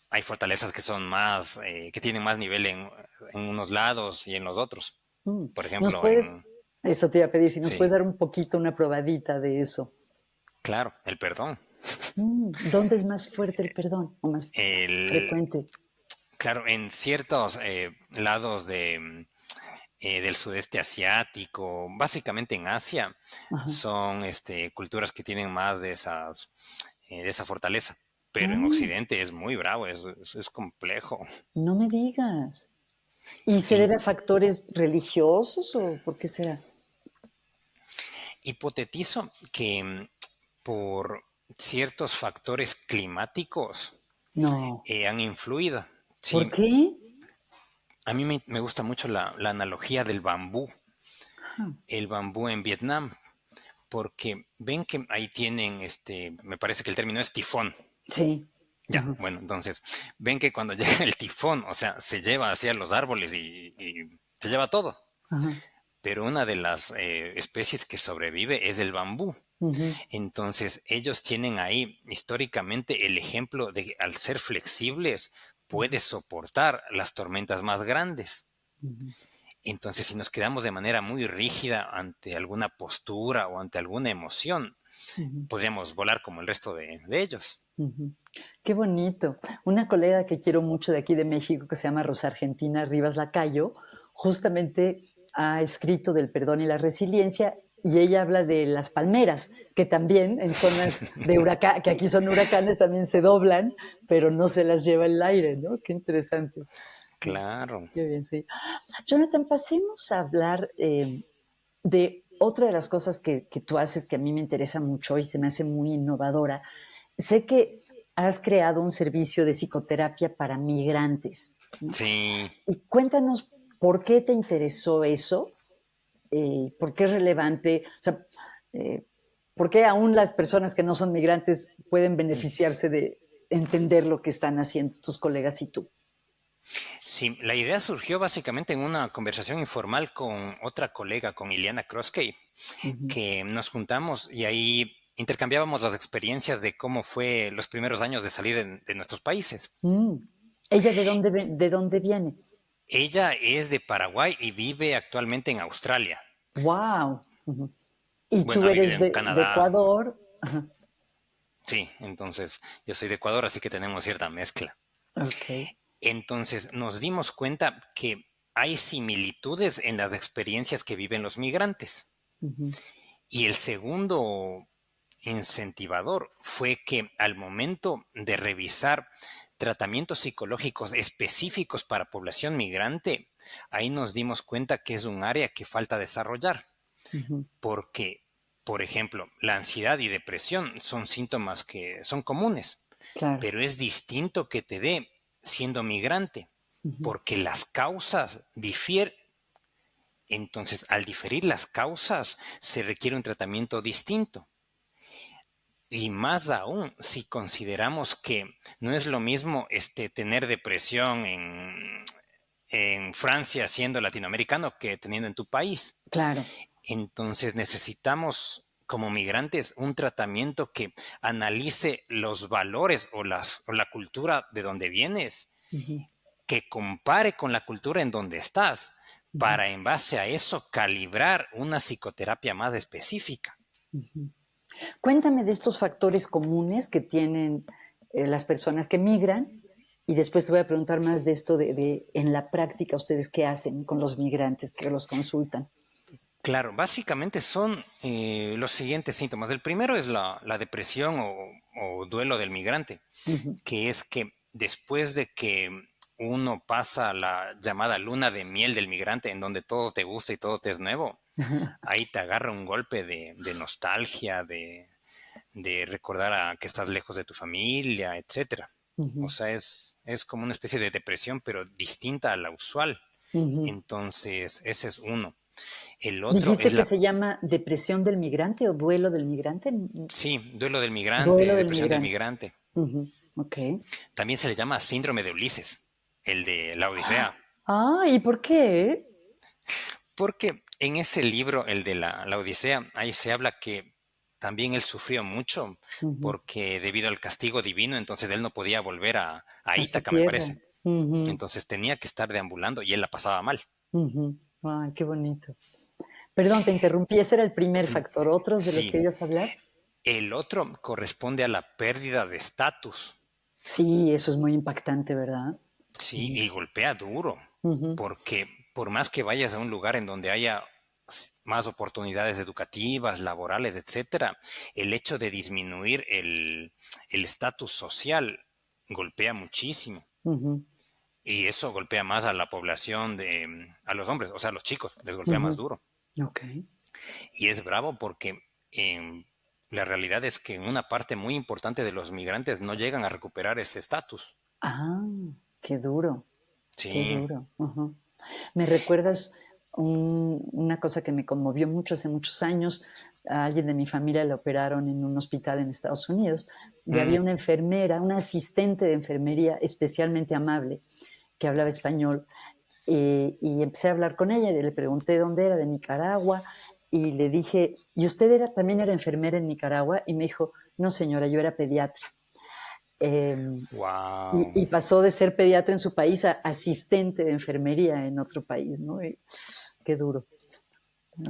hay fortalezas que son más, que tienen más nivel en unos lados y en los otros. Mm. Por ¿Nos ejemplo, puedes, eso te iba a pedir, si nos sí, puedes dar un poquito, una probadita de eso? claro, el perdón. ¿Dónde es más fuerte el perdón o más El, frecuente? claro, en ciertos lados del sudeste asiático, básicamente en Asia, Ajá. son culturas que tienen más de esa fortaleza. Pero en Ah, Occidente es muy bravo, es complejo. no me digas. ¿Y se Sí, debe a factores religiosos o por qué será? hipotetizo que por ciertos factores climáticos No. han influido. ¿Por Sí, qué? a mí me gusta mucho la analogía del bambú, Ajá. el bambú en Vietnam, porque ven que ahí tienen, me parece que el término es tifón. Sí. Ya, Ajá. bueno, entonces, ven que cuando llega el tifón, o sea, se lleva hacia los árboles y se lleva todo. Ajá. Pero una de las especies que sobrevive es el bambú. Ujú, Entonces, ellos tienen ahí históricamente el ejemplo de que al ser flexibles ujú, puede soportar las tormentas más grandes. ujú, Entonces, si nos quedamos de manera muy rígida ante alguna postura o ante alguna emoción, ujú, podríamos volar como el resto de ellos. ujú. Qué bonito. Una colega que quiero mucho de aquí de México, que se llama Rosa Argentina Rivas Lacayo, justamente ha escrito del perdón y la resiliencia y ella habla de las palmeras, que también en zonas de huracán, que aquí son huracanes, también se doblan, pero no se las lleva el aire, ¿no? Qué interesante. Mm, Claro. qué bien, sí. Jonathan, pasemos a hablar de otra de las cosas que tú haces que a mí me interesa mucho y se me hace muy innovadora. Sé que has creado un servicio de psicoterapia para migrantes, ¿no? Sí. Y cuéntanos por qué te interesó eso, por qué es relevante, o sea, eh, por qué aún las personas que no son migrantes pueden beneficiarse de entender lo que están haciendo tus colegas y tú. Sí, la idea surgió básicamente en una conversación informal con otra colega, con Ileana Kroskey, Ujú. que nos juntamos y ahí intercambiábamos las experiencias de cómo fue los primeros años de salir de nuestros países. Mm. ¿Ella de dónde viene? Ella es de Paraguay y vive actualmente en Australia. ¡Wow! Y Bueno, tú ha vivido eres en de Canadá. Ecuador. Ajá. Sí, entonces yo soy de Ecuador, así que tenemos cierta mezcla. Ok. Entonces nos dimos cuenta que hay similitudes en las experiencias que viven los migrantes. Ujú. Y el segundo incentivador fue que al momento de revisar tratamientos psicológicos específicos para población migrante, ahí nos dimos cuenta que es un área que falta desarrollar, Ujú. porque, por ejemplo, la ansiedad y depresión son síntomas que son comunes, Claro. pero es distinto que te dé siendo migrante, Ujú. porque las causas difieren. Entonces, al diferir las causas, se requiere un tratamiento distinto. Y más aún, si consideramos que no es lo mismo tener depresión en Francia siendo latinoamericano que teniendo en tu país. Claro. Entonces necesitamos como migrantes un tratamiento que analice los valores o la cultura de donde vienes, Ujú. que compare con la cultura en donde estás, Ujú. para en base a eso calibrar una psicoterapia más específica. Ujú. Cuéntame de estos factores comunes que tienen las personas que migran y después te voy a preguntar más de esto de en la práctica ustedes qué hacen con los migrantes que los consultan. Claro, básicamente son los siguientes síntomas. El primero es la depresión o duelo del migrante, Ujú. que es que después de que uno pasa la llamada luna de miel del migrante, en donde todo te gusta y todo te es nuevo, ahí te agarra un golpe de nostalgia, de recordar a que estás lejos de tu familia, etcétera. O Ujú. sea, es como una especie de depresión, pero distinta a la usual. Ujú. Entonces, ese es uno. El otro ¿Dijiste es que la, se llama depresión del migrante o duelo del migrante? sí, duelo del migrante, Duelo del depresión del migrante. migrante. Ujú. Ok. También se le llama síndrome de Ulises, el de la Odisea. Ah, ¿y por qué? Porque en ese libro, el de la Odisea, ahí se habla que también él sufrió mucho Ujú. porque debido al castigo divino, entonces él no podía volver a A su Ítaca, me tierra. parece. Ujú. Entonces tenía que estar deambulando y él la pasaba mal. Ujú. Ay, qué bonito. Perdón, te interrumpí. Ese era el primer factor. ¿Otros de los que Sí, querías hablar? el otro corresponde a la pérdida de estatus. Sí, eso es muy impactante, ¿verdad? Sí, Sí. y golpea duro, Ujú. porque por más que vayas a un lugar en donde haya más oportunidades educativas, laborales, etcétera, el hecho de disminuir el estatus social golpea muchísimo. Ujú. Y eso golpea más a la población a los hombres, o sea, a los chicos, les golpea más Ujú. duro. Ok. Y es bravo porque la realidad es que en una parte muy importante de los migrantes no llegan a recuperar ese estatus. Ah, qué duro, qué Sí. duro. Ujú. Me recuerdas una cosa que me conmovió mucho hace muchos años. A alguien de mi familia le operaron en un hospital en Estados Unidos y Mm, había una enfermera, una asistente de enfermería especialmente amable que hablaba español. Y empecé a hablar con ella y le pregunté dónde era, de Nicaragua, y le dije, ¿y usted también era enfermera en Nicaragua? Y me dijo, no señora, yo era pediatra. Em, wow. y pasó de ser pediatra en su país a asistente de enfermería en otro país, ¿no? Y qué duro.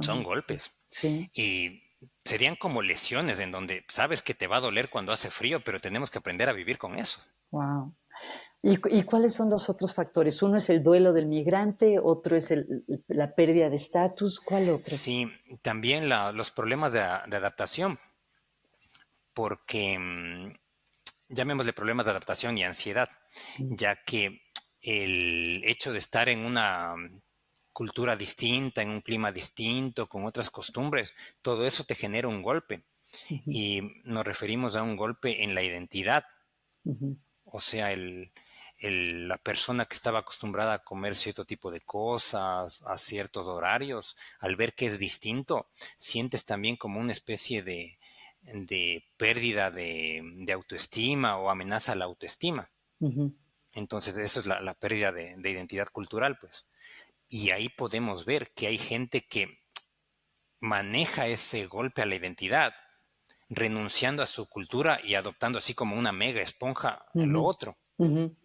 Son No, sí, golpes. sí, Y serían como lesiones en donde sabes que te va a doler cuando hace frío, pero tenemos que aprender a vivir con eso. wow. Y cuáles son los otros factores? Uno es el duelo del migrante, otro es la pérdida de estatus, ¿cuál otro? Sí, también los problemas de adaptación, porque llamémosle problemas de adaptación y ansiedad, Mm. ya que el hecho de estar en una cultura distinta, en un clima distinto, con otras costumbres, todo eso te genera un golpe. Ujú. Y nos referimos a un golpe en la identidad. Ujú. O sea, la persona que estaba acostumbrada a comer cierto tipo de cosas, a ciertos horarios, al ver que es distinto, sientes también como una especie de pérdida de autoestima o amenaza a la autoestima. Ujú. Entonces, eso es la pérdida de identidad cultural, pues. Y ahí podemos ver que hay gente que maneja ese golpe a la identidad, renunciando a su cultura y adoptando así como una mega esponja lo Ujú. otro. Ujú.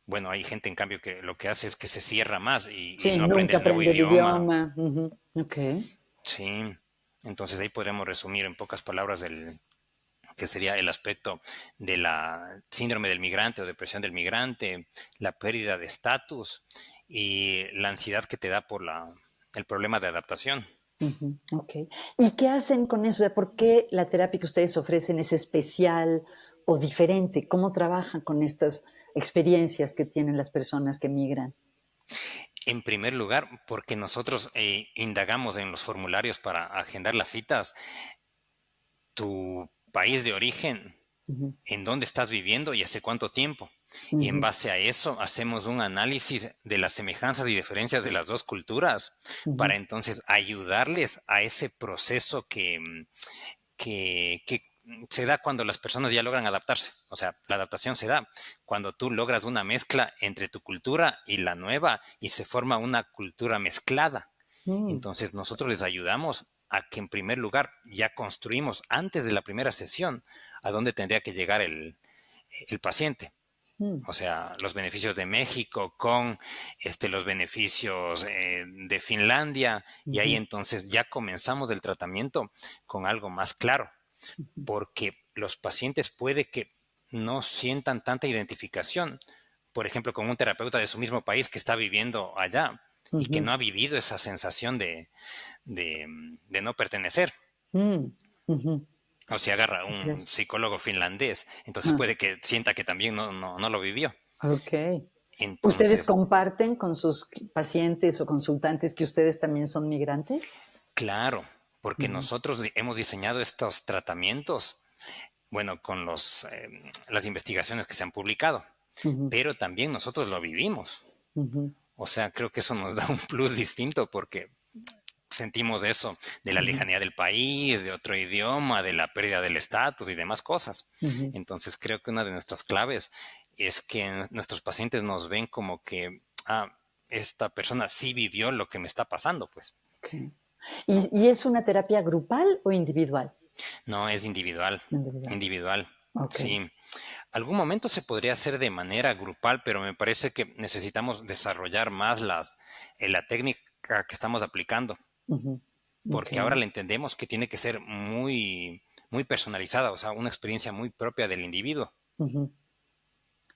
Bueno, hay gente en cambio que lo que hace es que se cierra más y Sí, no aprende nunca el nuevo aprende el idioma. idioma. Ujú. Ok. Sí, entonces ahí podemos resumir en pocas palabras que sería el aspecto de la síndrome del migrante o depresión del migrante, la pérdida de estatus y la ansiedad que te da por el problema de adaptación. Ujú, ok. ¿Y qué hacen con eso? O sea, ¿por qué la terapia que ustedes ofrecen es especial o diferente? ¿Cómo trabajan con estas experiencias que tienen las personas que migran? En primer lugar, porque nosotros indagamos en los formularios para agendar las citas, tu país de origen, Ujú, en dónde estás viviendo y hace cuánto tiempo. Y en ujú, base a eso hacemos un análisis de las semejanzas y diferencias de las dos culturas ujú, para entonces ayudarles a ese proceso que se da cuando las personas ya logran adaptarse. O sea, la adaptación se da cuando tú logras una mezcla entre tu cultura y la nueva y se forma una cultura mezclada. mm, Entonces nosotros les ayudamos a que en primer lugar ya construimos antes de la primera sesión a dónde tendría que llegar el paciente. mm, O sea, los beneficios de México con los beneficios de Finlandia y ahí ujú, entonces ya comenzamos el tratamiento con algo más claro, ujú, porque los pacientes puede que no sientan tanta identificación, por ejemplo, con un terapeuta de su mismo país que está viviendo allá y que ujú, no ha vivido esa sensación de no pertenecer. mm, ujú. O si agarra ¿Qué un crees? psicólogo finlandés, entonces Ah, puede que sienta que también no lo vivió. ok. ¿Ustedes Entonces, comparten con sus pacientes o consultantes que ustedes también son migrantes? claro, porque Ujú, nosotros hemos diseñado estos tratamientos, bueno, con las investigaciones que se han publicado, ujú, pero también nosotros lo vivimos. ujú, O sea, creo que eso nos da un plus distinto porque sentimos eso de la ujú, lejanía del país, de otro idioma, de la pérdida del estatus y demás cosas. ujú. Entonces creo que una de nuestras claves es que nuestros pacientes nos ven como que, esta persona sí vivió lo que me está pasando, pues. Ok. ¿Y es una terapia grupal o individual? No, es individual, Individual. individual. Ok. Sí, algún momento se podría hacer de manera grupal, pero me parece que necesitamos desarrollar más la técnica que estamos aplicando, Ujú, ok. porque ahora le entendemos que tiene que ser muy, muy personalizada, o sea, una experiencia muy propia del individuo. Ujú.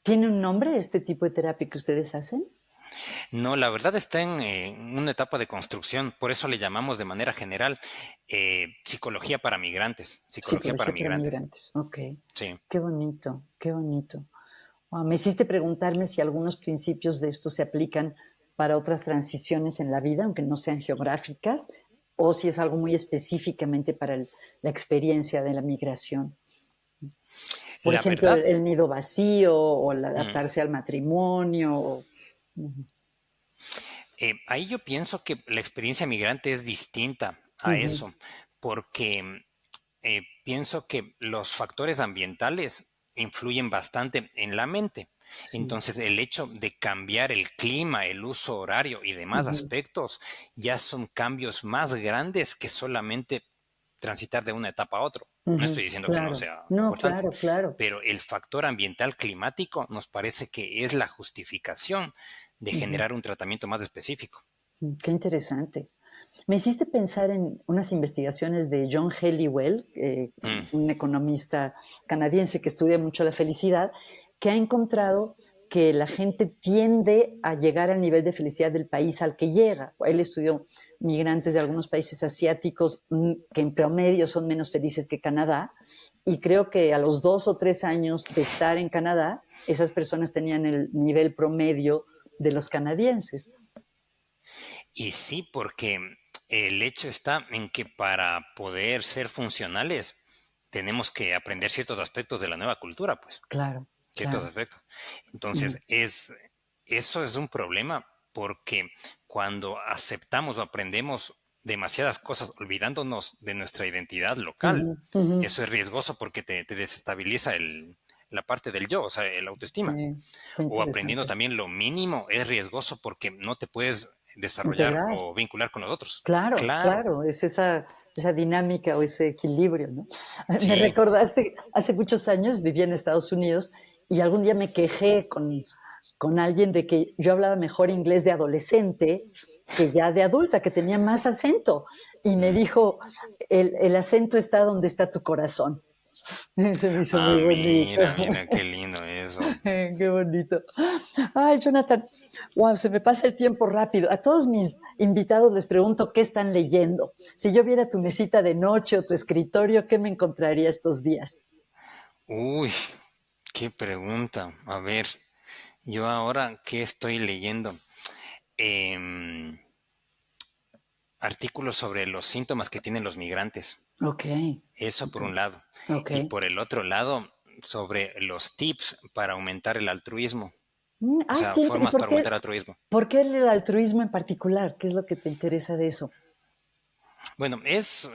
¿Tiene un nombre este tipo de terapia que ustedes hacen? No, la verdad está en una etapa de construcción, por eso le llamamos de manera general psicología para migrantes, psicología para Psicología para migrantes. migrantes. Ok. Sí. Qué bonito, qué bonito. Me hiciste preguntarme si algunos principios de esto se aplican para otras transiciones en la vida, aunque no sean geográficas, o si es algo muy específicamente para la experiencia de la migración. Por La ejemplo, verdad, el nido vacío o el mm, adaptarse al matrimonio. Ujú, ahí yo pienso que la experiencia migrante es distinta a ujú, eso, porque pienso que los factores ambientales influyen bastante en la mente. sí, Entonces, el hecho de cambiar el clima, el uso horario y demás ujú, aspectos ya son cambios más grandes que solamente transitar de una etapa a otra. No ujú, estoy diciendo que no claro. sea No, importante, claro, claro. pero el factor ambiental climático nos parece que es la justificación de Ujú, generar un tratamiento más específico. qué interesante. Me hiciste pensar en unas investigaciones de John Helliwell, Mm, un economista canadiense que estudia mucho la felicidad, que ha encontrado que la gente tiende a llegar al nivel de felicidad del país al que llega. Él estudió migrantes de algunos países asiáticos que en promedio son menos felices que Canadá, y creo que a los 2 o 3 años de estar en Canadá, esas personas tenían el nivel promedio de los canadienses. y sí, porque el hecho está en que para poder ser funcionales tenemos que aprender ciertos aspectos de la nueva cultura, pues, Claro, ciertos claro. aspectos. Ujú, Entonces, eso es un problema porque cuando aceptamos o aprendemos demasiadas cosas olvidándonos de nuestra identidad local, ujú, ujú. eso es riesgoso porque te desestabiliza la parte del yo, o sea, el autoestima. Sí, qué O aprendiendo interesante. también lo mínimo es riesgoso porque no te puedes desarrollar Integrar, o vincular con los otros. claro, Claro, claro, es esa dinámica o ese equilibrio, ¿no? Me sí. recordaste, hace muchos años vivía en Estados Unidos y algún día me quejé con alguien de que yo hablaba mejor inglés de adolescente que ya de adulta, que tenía más acento. Y me Mm. dijo, el acento está donde está tu corazón. Se me hizo Ah, muy bonito. mira, qué lindo eso. Qué bonito. Ay, Jonathan, wow, se me pasa el tiempo rápido. A todos mis invitados les pregunto qué están leyendo. Si yo viera tu mesita de noche o tu escritorio, ¿qué me encontraría estos días? Uy, qué pregunta. A ver, yo ahora, ¿qué estoy leyendo? Em, Artículos sobre los síntomas que tienen los migrantes. Ok, Eso ok, por un lado. ok. Y por el otro lado, sobre los tips para aumentar el altruismo. O sea, ¿Y formas para aumentar el altruismo. por qué el altruismo en particular? ¿Qué es lo que te interesa de eso? Bueno, es,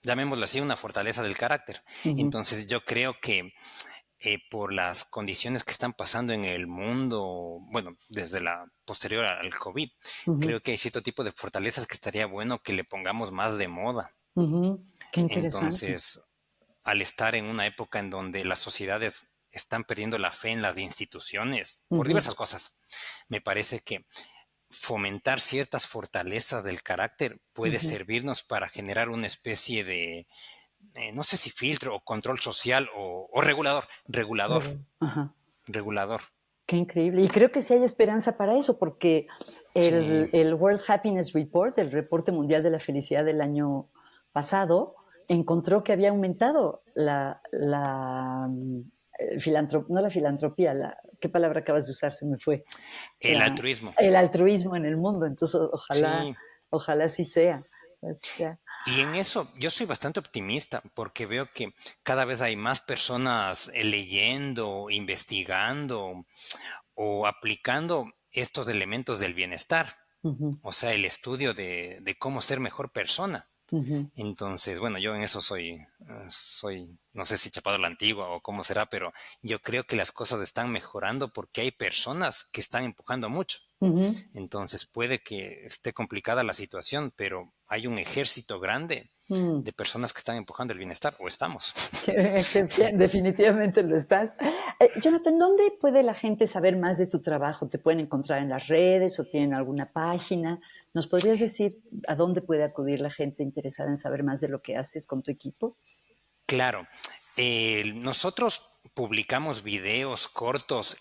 llamémoslo así, una fortaleza del carácter. Ujú, Entonces yo creo que por las condiciones que están pasando en el mundo, bueno, desde la posterior al COVID, ujú, creo que hay cierto tipo de fortalezas que estaría bueno que le pongamos más de moda. ujú. Qué interesante. Entonces, al estar en una época en donde las sociedades están perdiendo la fe en las instituciones por Ujú, diversas cosas, me parece que fomentar ciertas fortalezas del carácter puede ujú. servirnos para generar una especie de, no sé si filtro o control social o regulador, regulador, Ajá. regulador. Qué increíble. Y creo que sí hay esperanza para eso, porque Sí, el World Happiness Report, el reporte mundial de la felicidad del año pasado, encontró que había aumentado no la filantropía, ¿qué palabra acabas de usar? Se me fue. el altruismo. El altruismo en el mundo. Entonces, Sí, ojalá así sea. Así sea. y en eso yo soy bastante optimista porque veo que cada vez hay más personas leyendo, investigando o aplicando estos elementos del bienestar, Ujú, o sea, el estudio de cómo ser mejor persona. ujú. Entonces, bueno, yo en eso soy, no sé si chapado a la antigua o cómo será, pero yo creo que las cosas están mejorando porque hay personas que están empujando mucho. Ujú. Entonces puede que esté complicada la situación, pero hay un ejército grande Mm. de personas que están empujando el bienestar, o estamos. Qué bien, definitivamente lo estás. Jonathan, ¿dónde puede la gente saber más de tu trabajo? ¿Te pueden encontrar en las redes o tienen alguna página? ¿Nos podrías decir a dónde puede acudir la gente interesada en saber más de lo que haces con tu equipo? Claro, nosotros publicamos videos cortos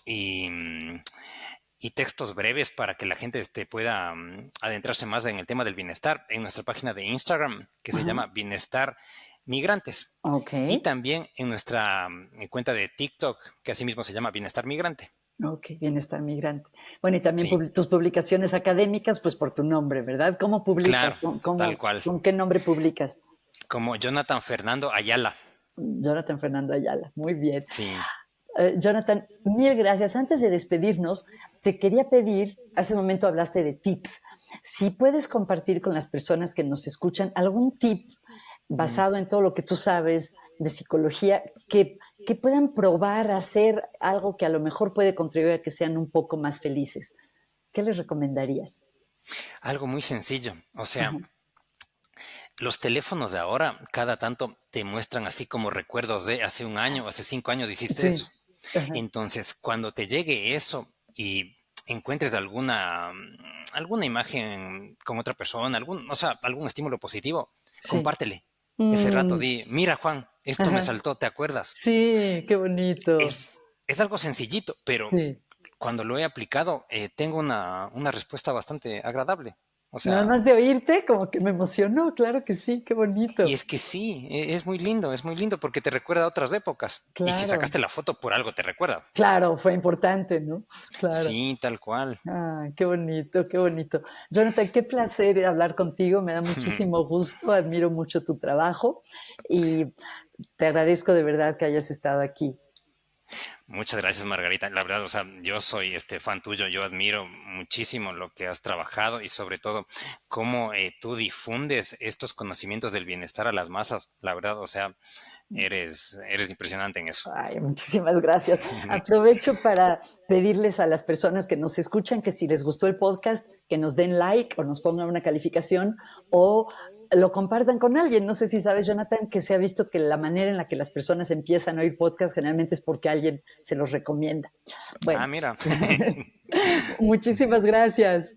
y textos breves para que la gente pueda adentrarse más en el tema del bienestar en nuestra página de Instagram que se Ajá. llama Bienestar Migrantes Ok, y también en nuestra cuenta de TikTok que asimismo se llama Bienestar Migrante. ok, bienestar migrante. Bueno, y también Sí, tus publicaciones académicas, pues por tu nombre, ¿verdad? ¿Cómo claro, publicas? tal cual. ¿Con qué nombre publicas? Como Jonathan Fernando Ayala. Jonathan Fernando Ayala. Muy bien. Sí. Jonathan, mil gracias. Antes de despedirnos, te quería pedir, hace un momento hablaste de tips, si puedes compartir con las personas que nos escuchan algún tip Mm. basado en todo lo que tú sabes de psicología, que puedan probar a hacer algo que a lo mejor puede contribuir a que sean un poco más felices. ¿Qué les recomendarías? Algo muy sencillo. O sea, Ajá, los teléfonos de ahora cada tanto te muestran así como recuerdos de hace un año, hace 5 años hiciste sí, eso. ajá, Entonces, cuando te llegue eso y encuentres alguna imagen con otra persona, o sea, algún estímulo positivo, sí. compártele. Ese rato Mm, di, mira Juan, esto me ajá, saltó, ¿te acuerdas? sí, qué bonito. Es algo sencillito, pero Sí. cuando lo he aplicado, tengo una respuesta bastante agradable. O Nada sea, más de oírte, como que me emocionó, claro que sí, qué bonito. y es que sí, es muy lindo porque te recuerda a otras épocas. Y si Claro, sacaste la foto por algo, te recuerda. claro, fue importante, ¿no? Claro. Sí, tal cual. Ah, qué bonito, qué bonito. Jonathan, qué placer hablar contigo, me da muchísimo gusto, admiro mucho tu trabajo y te agradezco de verdad que hayas estado aquí. Muchas gracias, Margarita. La verdad, o sea, yo soy este fan tuyo, yo admiro muchísimo lo que has trabajado y sobre todo cómo tú difundes estos conocimientos del bienestar a las masas. La verdad, o sea, eres impresionante en eso. Ay, muchísimas gracias. Aprovecho para pedirles a las personas que nos escuchan que si les gustó el podcast, que nos den like o nos pongan una calificación o lo compartan con alguien. No sé si sabes, Jonathan, que se ha visto que la manera en la que las personas empiezan a oír podcast generalmente es porque alguien se los recomienda. Ah, Bueno, mira. muchísimas gracias.